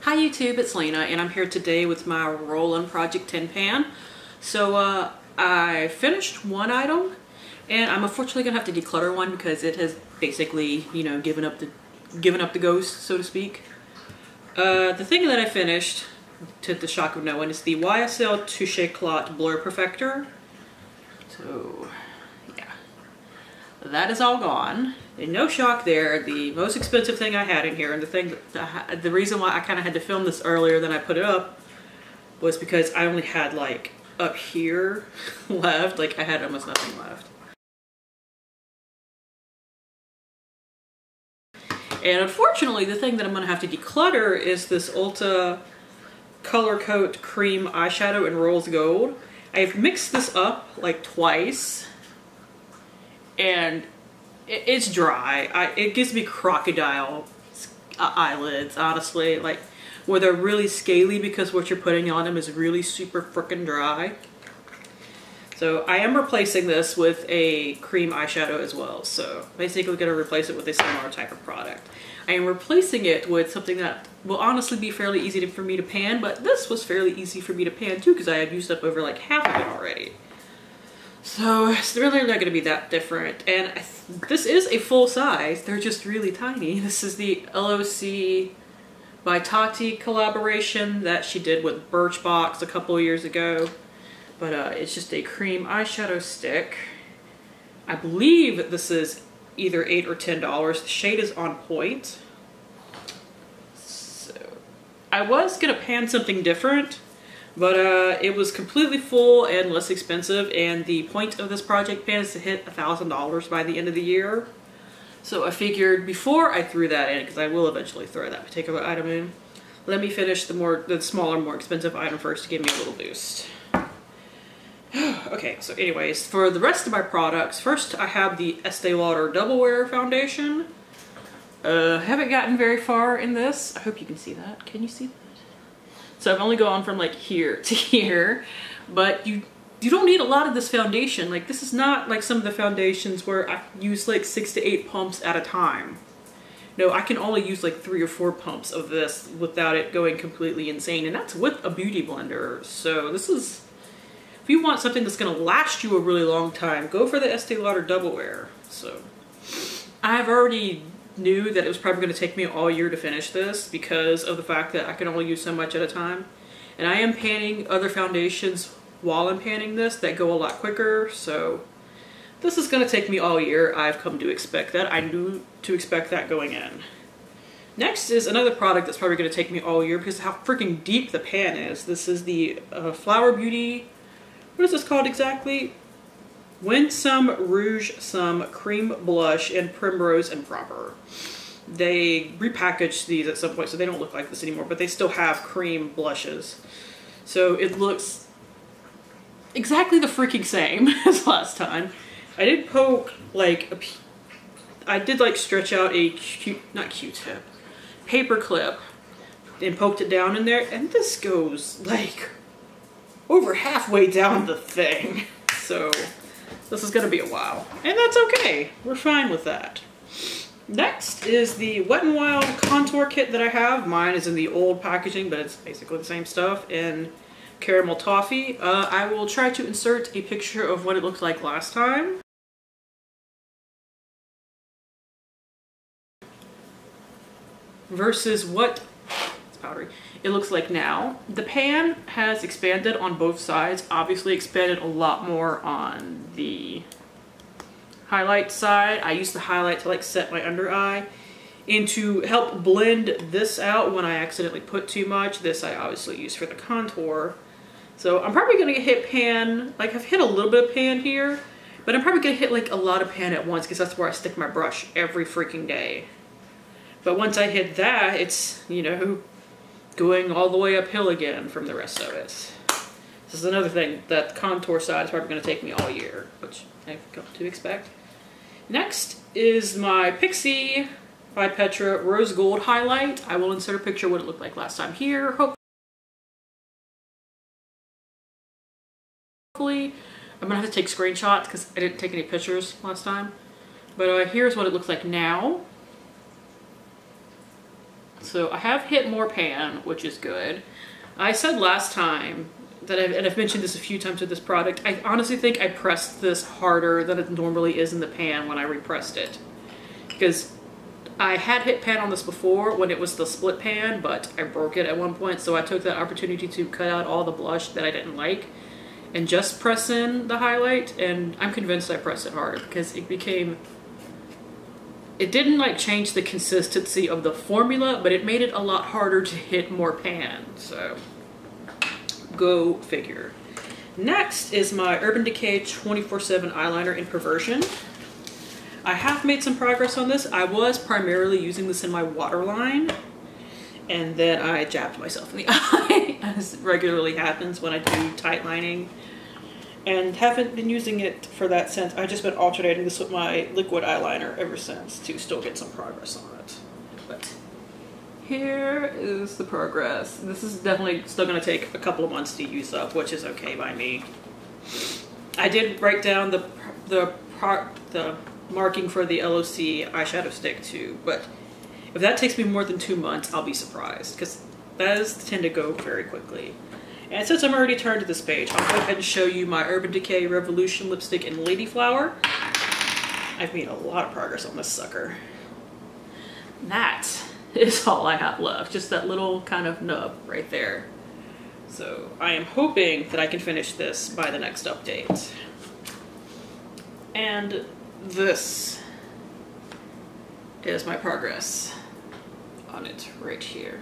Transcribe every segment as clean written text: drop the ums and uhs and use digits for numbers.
Hi YouTube, it's Lena and I'm here today with my Roland Project 10 pan. So I finished one item and I'm unfortunately gonna have to declutter one because it has basically, you know, given up the ghost, so to speak. The thing that I finished, to the shock of no one, is the YSL Touche Clot Blur Perfector. So yeah, that is all gone. And no shock there, the most expensive thing I had in here, and the reason why I kind of had to film this earlier than I put it up was because I only had like up here left, like I had almost nothing left. And unfortunately, the thing that I'm going to have to declutter is this Ulta Color Coat Cream Eyeshadow in Rose Gold. I've mixed this up like twice, and it's dry. It gives me crocodile eyelids, honestly, like where they're really scaly because what you're putting on them is really super frickin' dry. So I am replacing this with a cream eyeshadow as well. So basically gonna replace it with a similar type of product. I am replacing it with something that will honestly be fairly easy for me to pan, but this was fairly easy for me to pan too because I had used up over like half of it already. So it's really not going to be that different, and this is a full size. They're just really tiny. This is the LOC by Tati collaboration that she did with Birchbox a couple of years ago, but it's just a cream eyeshadow stick. I believe this is either $8 or $10. The shade is on point. So I was going to pan something different, but it was completely full and less expensive, and the point of this project pan is to hit $1,000 by the end of the year. So I figured before I threw that in, because I will eventually throw that particular item in, let me finish the smaller, more expensive item first to give me a little boost. Okay, so anyways, for the rest of my products, first I have the Estee Lauder Double Wear Foundation. Haven't gotten very far in this. I hope you can see that. Can you see that? So I've only gone from like here to here, but you don't need a lot of this foundation. Like, this is not like some of the foundations where I use like 6 to 8 pumps at a time. No, I can only use like 3 or 4 pumps of this without it going completely insane, and that's with a beauty blender. So this is, if you want something that's gonna last you a really long time, go for the Estee Lauder Double Wear. So I've already knew that it was probably going to take me all year to finish this because of the fact that I can only use so much at a time. And I am panning other foundations while I'm panning this that go a lot quicker, so this is going to take me all year. I've come to expect that. I knew to expect that going in. Next is another product that's probably going to take me all year because of how freaking deep the pan is. This is the Flower Beauty, what is this called exactly? Winsome Rouge Some Cream Blush in Primrose and Proper. They repackaged these at some point so they don't look like this anymore, but they still have cream blushes. So it looks exactly the freaking same as last time. I did poke like I did like stretch out a not Q-tip, paper clip and poked it down in there, and this goes like over halfway down the thing. So this is going to be a while, and that's okay. We're fine with that. Next is the Wet n Wild contour kit that I have. Mine is in the old packaging, but it's basically the same stuff in caramel toffee. I will try to insert a picture of what it looked like last time. Versus what it's powdery. It looks like now. The pan has expanded on both sides, obviously expanded a lot more on the highlight side. I use the highlight to like set my under eye and to help blend this out when I accidentally put too much. This I obviously use for the contour. So I'm probably gonna hit pan, like I've hit a little bit of pan here, but I'm probably gonna hit like a lot of pan at once because that's where I stick my brush every freaking day. But once I hit that, it's, you know, going all the way uphill again from the rest of it. This is another thing, that contour side is probably going to take me all year, which I've come to expect. Next is my Pixie by Petra Rose Gold highlight. I will insert a picture of what it looked like last time here. Hopefully, I'm going to have to take screenshots because I didn't take any pictures last time. But here's what it looks like now. So I have hit more pan, which is good. I said last time that and I've mentioned this a few times with this product, I honestly think I pressed this harder than it normally is in the pan when I repressed it. Because I had hit pan on this before when it was the split pan, but I broke it at one point, so I took that opportunity to cut out all the blush that I didn't like and just press in the highlight, and I'm convinced I pressed it harder because it didn't like change the consistency of the formula, but it made it a lot harder to hit more pan, so go figure. Next is my Urban Decay 24/7 eyeliner in Perversion. I have made some progress on this. I was primarily using this in my waterline, and then I jabbed myself in the eye, as regularly happens when I do tight lining, and haven't been using it for that since. I've just been alternating this with my liquid eyeliner ever since to still get some progress on it. But here is the progress. This is definitely still going to take a couple of months to use up, which is okay by me. I did write down the marking for the LOC eyeshadow stick too, but if that takes me more than 2 months, I'll be surprised, because those tend to go very quickly. And since I'm already turned to this page, I'll go ahead and show you my Urban Decay Revolution lipstick in Lady Flower. I've made a lot of progress on this sucker. That is all I have left, just that little kind of nub right there. So I am hoping that I can finish this by the next update. And this is my progress on it right here.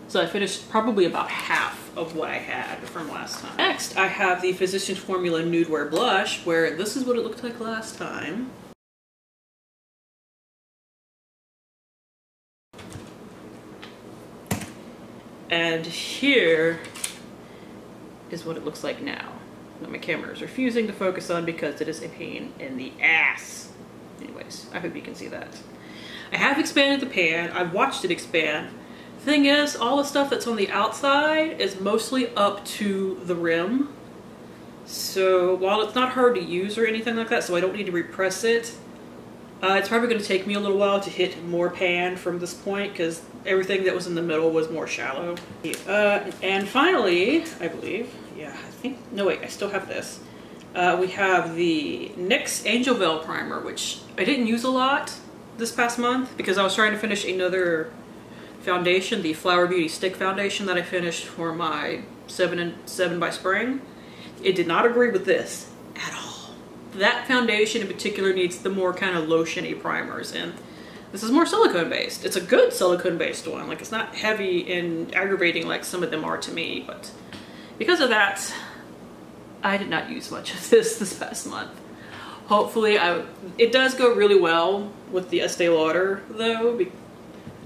So I finished probably about half of what I had from last time. Next, I have the Physicians Formula Nude Wear Blush, where this is what it looked like last time. And here is what it looks like now. My camera is refusing to focus on because it is a pain in the ass. Anyways, I hope you can see that. I have expanded the pan. I've watched it expand. Thing is, all the stuff that's on the outside is mostly up to the rim. So while it's not hard to use or anything like that, so I don't need to repress it, it's probably going to take me a little while to hit more pan from this point because everything that was in the middle was more shallow. And finally, I believe, no wait, I still have this. We have the NYX Angel Veil Primer, which I didn't use a lot this past month because I was trying to finish another foundation, the Flower Beauty Stick Foundation that I finished for my 7 and 7 by Spring. It did not agree with this at all. That foundation in particular needs the more kind of lotion-y primers, and this is more silicone based. It's a good silicone based one. Like, it's not heavy and aggravating like some of them are to me, but because of that, I did not use much of this past month. Hopefully, it does go really well with the Estee Lauder though.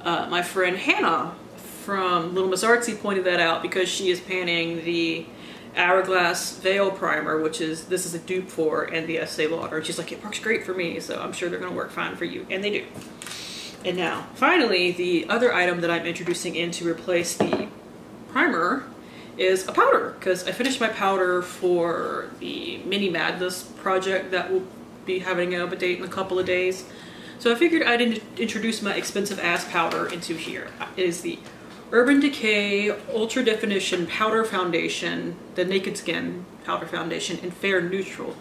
My friend Hannah from Little Miss Artsy pointed that out because she is panning the Hourglass Veil Primer, which this is a dupe for, and the Estee Lauder. She's like, it works great for me, so I'm sure they're gonna work fine for you, and they do. And now, finally, the other item that I'm introducing in to replace the primer is a powder, because I finished my powder for the Mini Madness project that will be having an update in a couple of days. So I figured I'd introduce my expensive ass powder into here. It is the Urban Decay Ultra Definition Powder Foundation, the Naked Skin Powder Foundation in Fair Neutral.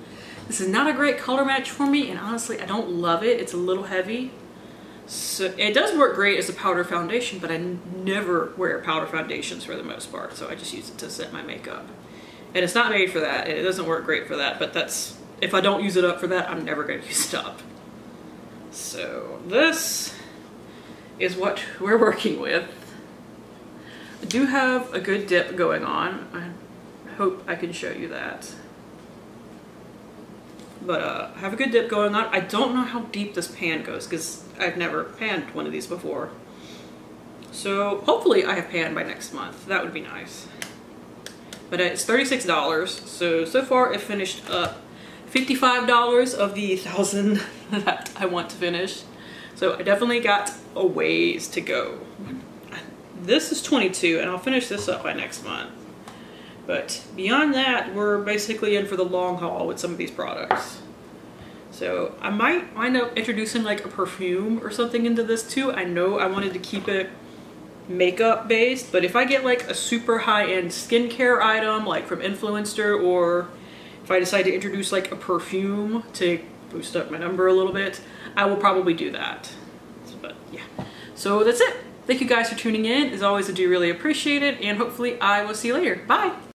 This is not a great color match for me, and honestly, I don't love it. It's a little heavy. So it does work great as a powder foundation, but I never wear powder foundations for the most part, so I just use it to set my makeup. And it's not made for that, and it doesn't work great for that, but that's, if I don't use it up for that, I'm never going to use it up. So this is what we're working with. I do have a good dip going on. I hope I can show you that. But I have a good dip going on. I don't know how deep this pan goes because I've never panned one of these before. So hopefully I have pan by next month. That would be nice. But it's $36. So far I've finished up $55 of the 1,000 that I want to finish. So I definitely got a ways to go. This is 22 and I'll finish this up by next month. But beyond that, we're basically in for the long haul with some of these products. So I might wind up introducing like a perfume or something into this too. I know I wanted to keep it makeup based, but if I get like a super high-end skincare item like from Influencer, or if I decide to introduce like a perfume to boost up my number a little bit, I will probably do that. But yeah, so that's it. Thank you guys for tuning in. As always, I do really appreciate it, and hopefully I will see you later. Bye!